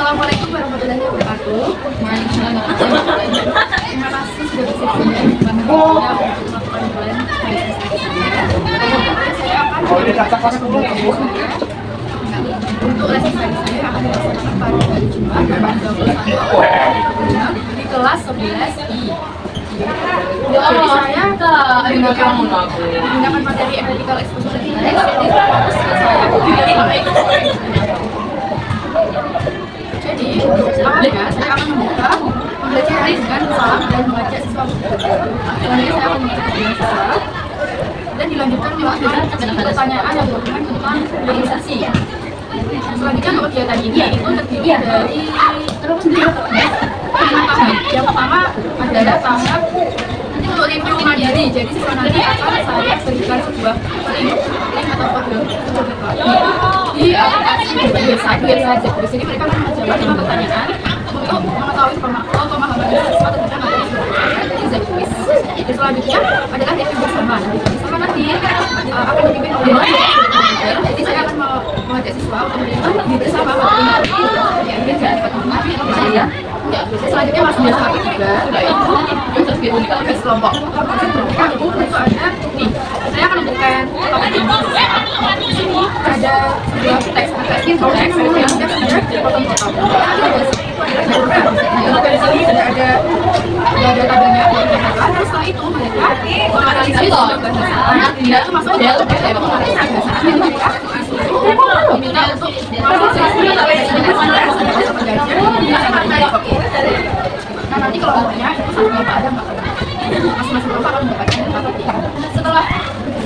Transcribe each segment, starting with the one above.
Assalamualaikum warahmatullahi wabarakatuh. Terima kasih sudah bersedia untuk melakukan bulan saya akan untuk les saya akan dilaksanakan pada hari Jumat tanggal 21 di kelas 11I. Jadi saya menggunakan materi analytical exposition index. Jadi, awalnya saya akan membuka pembelajaran dengan salam dan membaca siswa. Selanjutnya saya akan membaca siswa dan dilanjutkan dengan pertanyaan yang berhubungan tentang organisasi. Selanjutnya untuk kegiatan ini itu terdiri dari yang pertama adalah tahap untuk review mandiri. Jadi siswa nanti akan saya berikan sebuah link atau kode di aplikasi website. Di sini mereka akan menjawab 5 pertanyaan untuk mengetahui pemahaman siswa tentang materi design quiz. Selanjutnya adalah review bersama. Bersama nanti akan dipimpin oleh jadi saya akan mengajak siswa untuk melihat bersama materi di akhir dan pertemuan. Selanjutnya masuk ke tahap ketiga, yaitu tugas kelompok. Itu ada nih, saya akan memberikan topik ini. Di sini ada sebuah teks yang sudah dipotong cetak. Di sini sudah ada tabelnya. Setelah itu mereka menganalisis bahasa. Itu masuk ke dalam bahasa. Mereka diminta untuk nah nanti kelompoknya itu satu kelompok ada 4 orang. Masing-masing kelompok akan mendapatkan 4 orang. Setelah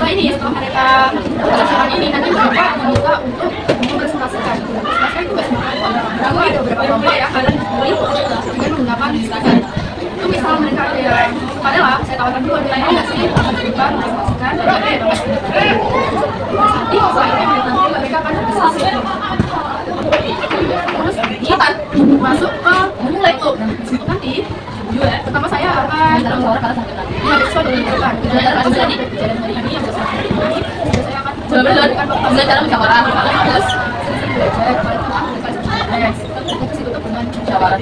mereka melaksanakan ini nanti mereka diminta untuk mempresentasikan. Presentasikan itu nggak semua kelompok. Lalu ada beberapa kelompok yang akan dipilih dengan menggunakan stiker. Itu misal mereka ada yang adalah saya tawarkan dulu ada yang nggak sih kita mempresentasikan ada yang nanti setelah ini mereka akan berdiskusi. Terus kita masuk ke mulai tuh nanti pertama saya akan mahasiswa dengan jalan hari ini yang saya akan memberikan pembelajaran musyawarah terus belajar dengan musyawarah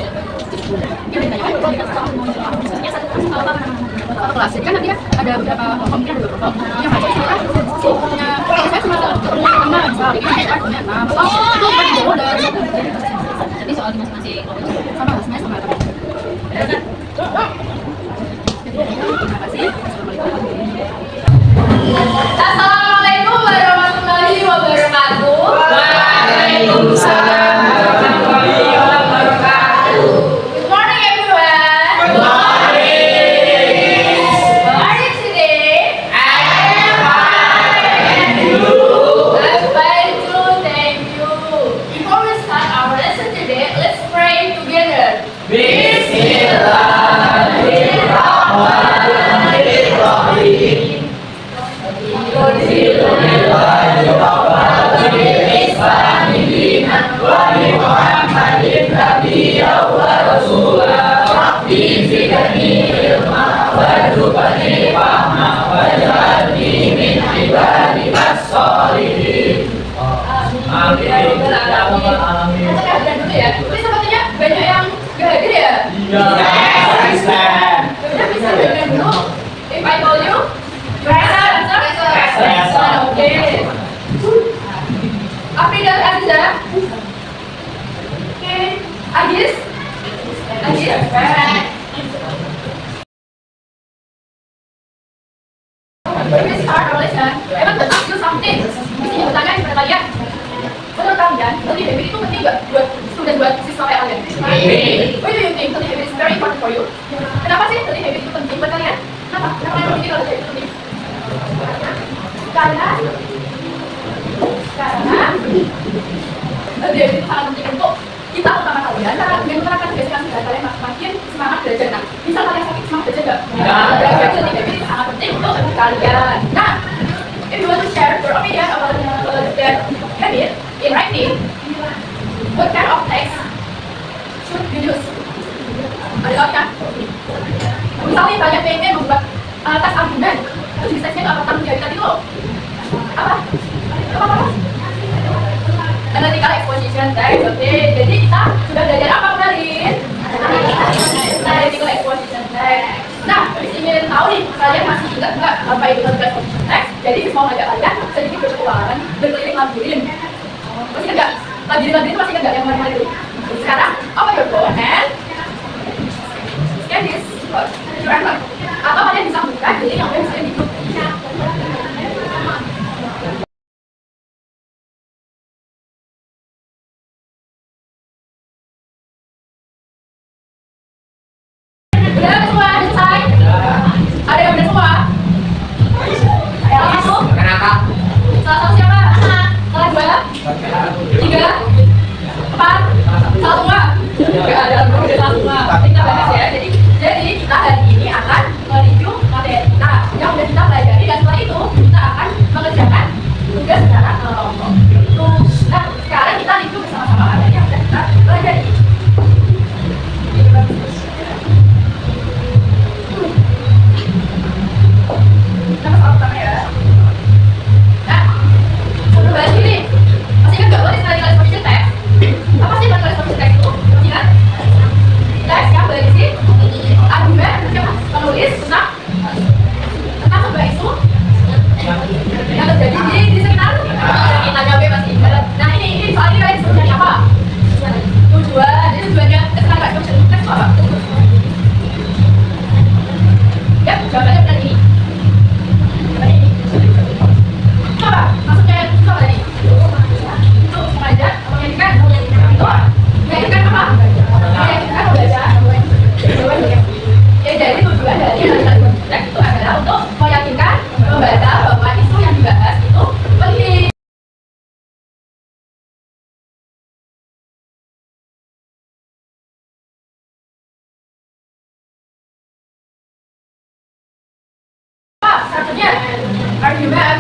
kelas kan nanti ada beberapa kelompok yang saya cuma misalnya jadi soal masing-masing sama terima kasih. Assalamualaikum warahmatullahi wabarakatuh. Waalaikumsalam warahmatullahi wabarakatuh. Good morning everyone. Good morning. How are you today? I am fine. And you? I'm fine too, thank you. Before we start our lesson today, let's pray together. Bismillahirrahmanirrahim. Ini sepertinya banyak yang gak hadir ya? Bisa dengar dulu. If I told you, present. Okay. Apri dan Aziza. Okay. Agis. We start our lesson. I want to ask you something. Di sini bertanya kepada kalian. Menurut kalian, study habit itu penting nggak buat student, buat siswa kayak kalian? Why do you think study habit is very important for you? Kenapa sih study habit itu penting buat kalian? Kenapa kalian berpikir kalau study habit itu penting? Karena study habit itu sangat penting untuk kita utama kalian. Karena dengan menerapkan kebiasaan sudah kalian makin semangat belajar. Nah, misal kalian sakit semangat belajar nggak? Study habit itu sangat penting untuk kalian. Nah, if you want to share your opinion about that habit in writing, what kind of text should you use? Ada kan? Misalnya kalian pengen membuat teks argumen, terus di teksnya itu apa tanggung jawab tadi loh? Apa? Analytical exposition text. Oke, jadi kita sudah belajar apa kemarin? Analytical exposition text. Nah, ingin tahu nih, kalian masih ingat nggak apa itu analytical exposition text? Jadi mau ngajak kalian sedikit berpetualangan berkeliling labirin. Masih ingat nggak? Labirin itu masih ingat nggak yang kemarin itu? Sekarang, open your phone and scan this QR code. Atau kalian bisa buka jadi yang bisa di grup. Udah semua selesai? Ada yang udah semua? Ayo masuk. Kenapa? Salah satu siapa? Salah dua? Tiga? Empat? Salah semua? Gak ada yang salah semua. Kita bahas ya. Jadi kita hari ini akan mereview materi kita yang sudah kita pelajari dan setelah itu kita akan mengerjakan tugas secara kelompok. Nah, sekarang kita review bersama-sama materi yang sudah kita pelajari. Nama soal pertama ya. Nah, sebelum bahas ini, masih ingat gak lo analytical exposition text? Apa sih analytical exposition text itu? Masih ingat? Teks yang berisi argumen penulis tentang sebuah isu yang terjadi di sekitar kita bebas ini. Nah ini soal ini kalian sebenarnya apa? Tujuan, jadi tujuannya sekarang nggak bisa teks apa? Ya, jawabannya benar ini. Jawabannya ini. Coba, maksudnya itu apa tadi? Untuk mengajak, menyanyikan, itu menyanyikan apa? Menyanyikan membaca. Ya, jadi tujuan dari analytical text itu adalah untuk meyakinkan membaca bahwa isu yang dibahas itu penting. Satunya argumen.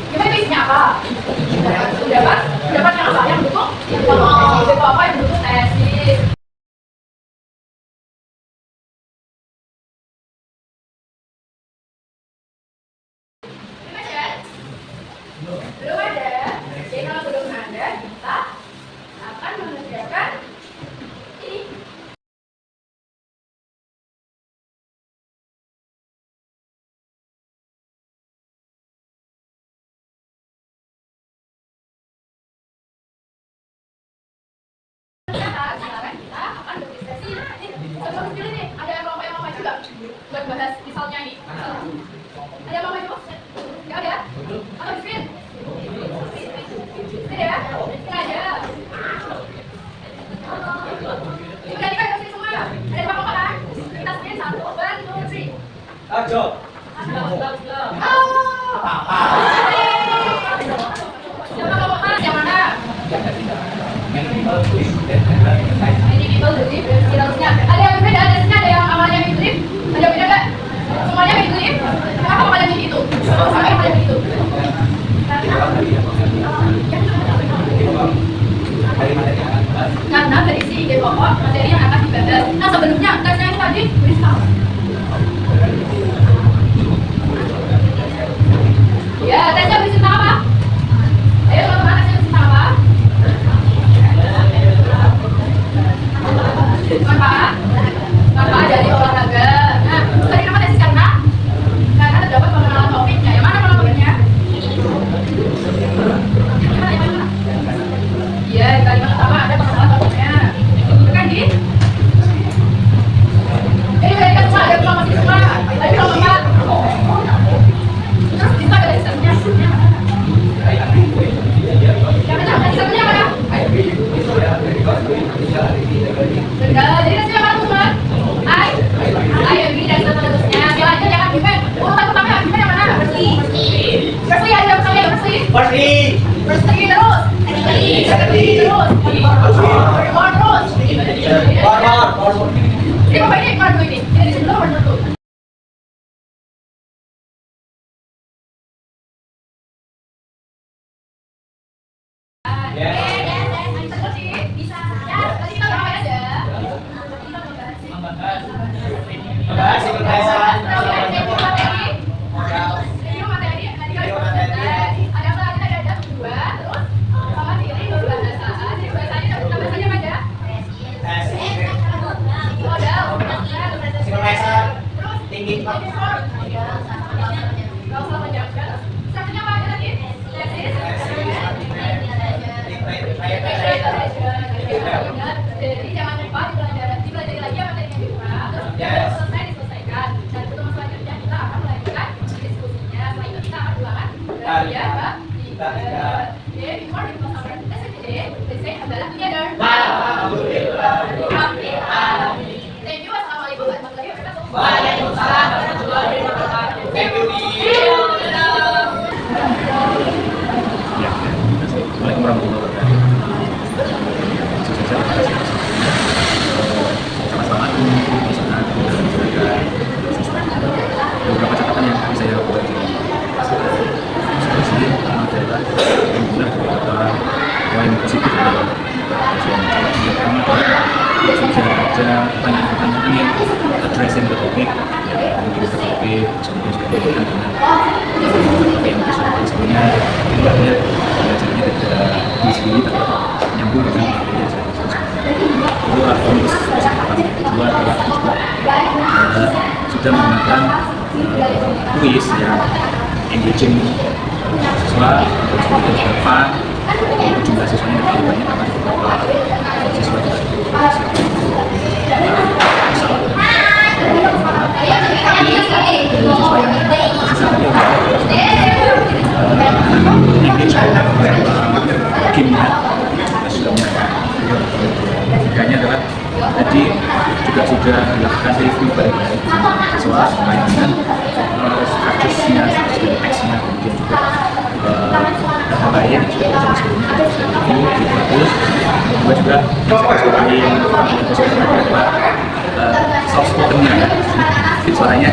Gimana isinya apa? Pendapat yang apa yang mendukung? Apa yang mendukung tesis? Belum ada. Jadi kalau belum ada, kita akan mengerjakan ini. Sekarang kita akan berdiskusi. Sebelum dulu nih, ada kelompok yang mau maju nggak? Buat bahas misalnya ini. Ada yang mau maju? Nggak ada? Atau screen? Screen ya? Screen aja. Udah dikasih screen semua? Ada berapa kan? Kita screen 1, 2, 3. Ajo. Siapa kelompok yang mana? Ini people belief, harusnya ada yang beda, ada yang awalnya belief, ada beda nggak? Semuanya belief, kenapa awalnya begitu? Sampai awalnya begitu. Karena berisi ide pokok materi yang akan dibahas. Nah sebelumnya tesnya yang tadi tulis tahu. Ya tesnya berisi tentang apa? Ayo teman-teman tesnya berisi tentang apa? Manfaat dari olahraga. Nah, tadi kenapa tesis karena terdapat pengenalan topiknya. Yang mana topiknya? Iya, di kalimat pertama ada pengenalan topiknya. Itu kan di? Ini kan semua ada kelompok semua. Tapi kelompok 4. Terus bisa ada tesis-tesisnya. Yang mana? Tesis-tesisnya mana? Jadi tesisnya mana teman? Ayo ini dari satu-satunya. Biar aja jangan gimana. Urutan pertama gimana yang mana? Bersih aja, bersih terus. Ini apa ini? Kartu ini. Ini di sebelah warna tuh. Bisa. Ya, tadi kita bahas aja. Bahas ketesan. Ada apa lagi? Ada tujuan, terus sama diri, Ya, before we close our lesson today, let's say adalah together. Thank you. Assalamualaikum warahmatullahi wabarakatuh. Waalaikumsalam warahmatullahi wabarakatuh. Thank you. Assalamualaikum warahmatullahi wabarakatuh. Sama-sama beberapa catatan yang saya buat di sini adalah beberapa poin positif dalam yang pertama sudah ada pertanyaan-pertanyaan yang addressing the topic, mungkin the topic kemudian juga berkaitan dengan apa yang kita sebelumnya, belajarnya tidak disini tapi nyambung dengan apa yang saya sebutkan. Itu artis kedua adalah sudah menggunakan kuis yang engaging siswa, kemudian juga fun, jumlah siswanya lebih banyak karena beberapa siswa juga Tiganya adalah tadi juga sudah dilakukan review baik-baik siswa terkait dengan strukturnya, dari teksnya, kemudian juga data lain juga sudah sebelumnya sudah review, itu bagus. Kedua juga yang saya sukain adalah soft spokennya ya, suaranya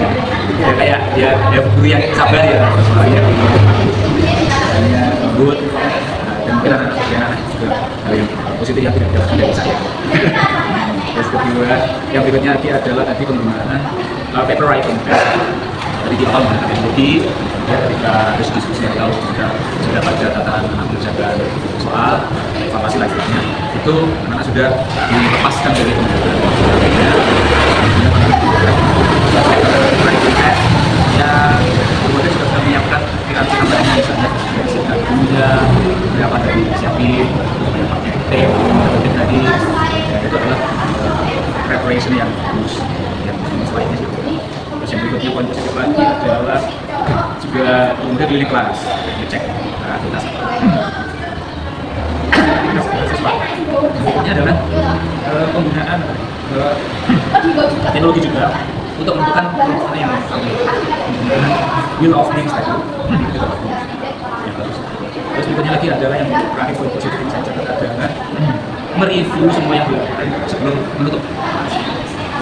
ya kayak dia guru yang sabar ya, suaranya lembut. Dan mungkin anak-anak juga hal yang positif yang tidak didapatkan dari saya. Terus kedua, yang berikutnya lagi adalah tadi penggunaan paper writing test. Tadi di awal menggunakan metode, ya ketika harus diskusi atau sudah pada tataran mengerjakan soal evaluasi lanjutnya, itu anak-anak sudah dilepaskan dari penggunaan ya, kemudian juga sudah menyiapkan pikiran-pikirannya, misalnya dari siapkan gurunya, berapa dari siapin, pakai tape, kemudian tadi itu adalah preparation yang bagus, yang selainnya. Terus yang berikutnya poin positif lagi adalah juga kemudian keliling kelas, ngecek aktivitas siswa. Berikutnya adalah penggunaan teknologi juga untuk menentukan kelompok yang will of things tadi. Terus berikutnya lagi adalah yang terakhir poin positif yang saya catat adalah mereview semua yang dilakukan sebelum menutup.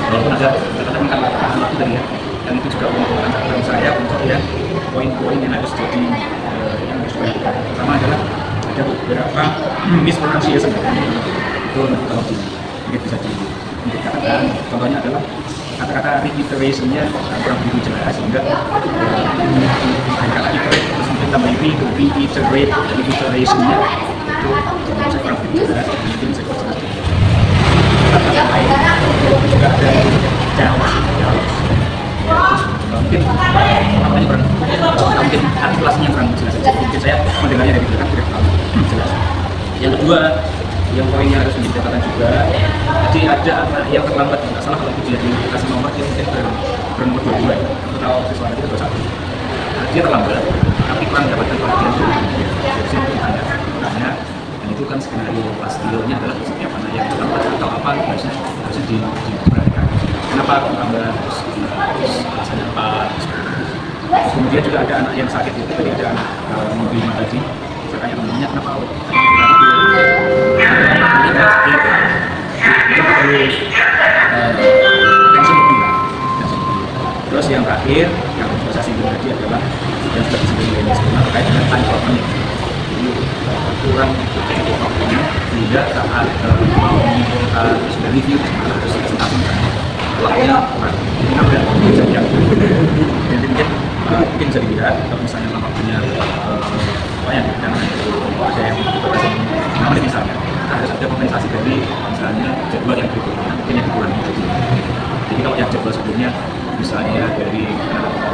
Walaupun ada kata-kata waktu tadi ya, dan itu juga menentukan catatan saya untuk ya poin-poin yang harus jadi yang harus dilakukan. Pertama adalah ada beberapa mispronunciation itu kalau mungkin bisa dikatakan. Contohnya adalah kata-kata reiteration-nya kurang begitu jelas sehingga kata iterate terus mungkin tambah reiterate reiteration-nya itu saya kurang begitu jelas, mungkin saya kurang jelas. Kata lain juga ada dialog mungkin namanya kurang mungkin artikulasinya kurang jelas saja, mungkin saya mendengarnya dari belakang tidak terlalu jelas. Yang kedua, yang poin yang harus menjadi catatan juga, jadi ada anak yang terlambat, nggak salah kalau dia dikasih nomor dia mungkin bernomor 22 ya, atau tahu siswa kita 21. Dia terlambat, tapi kurang mendapatkan perhatian dari sini ditanya, dan itu kan skenario pastinya adalah setiap anak yang terlambat atau apa harusnya diperhatikan. Kenapa terlambat? Terus alasannya apa? Kemudian juga ada anak yang sakit itu tadi ada anak minggu 5 tadi. Saya tanya temennya kenapa terus yang terakhir yang saya singgung tadi adalah yang sudah disinggung oleh Mas terkait dengan time commitment. Kurang waktunya sehingga saat mau menyimpulkan sudah review terus presentasi waktunya kurang. Jadi ada kejadian mungkin bisa dilihat kalau misalnya waktunya banyak karena ada yang menit misalnya harus ada kompensasi dari misalnya jadwal yang berikutnya mungkin yang dikurangi. Jadi kalau yang jadwal sebelumnya misalnya dari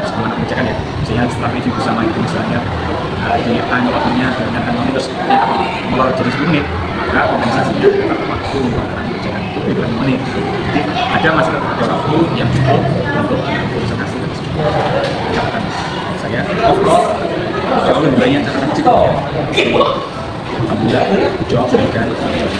sebelum mengerjakan ya misalnya setelah review bersama itu misalnya di time waktunya dengan time terus molor jadi 10 menit maka kompensasinya waktu mengerjakan itu 5 menit. Jadi ada masih ada waktu yang cukup untuk presentasi tersebut. Catatan saya overall lebih banyak catatan kecil. Alhamdulillah jawab dengan ASN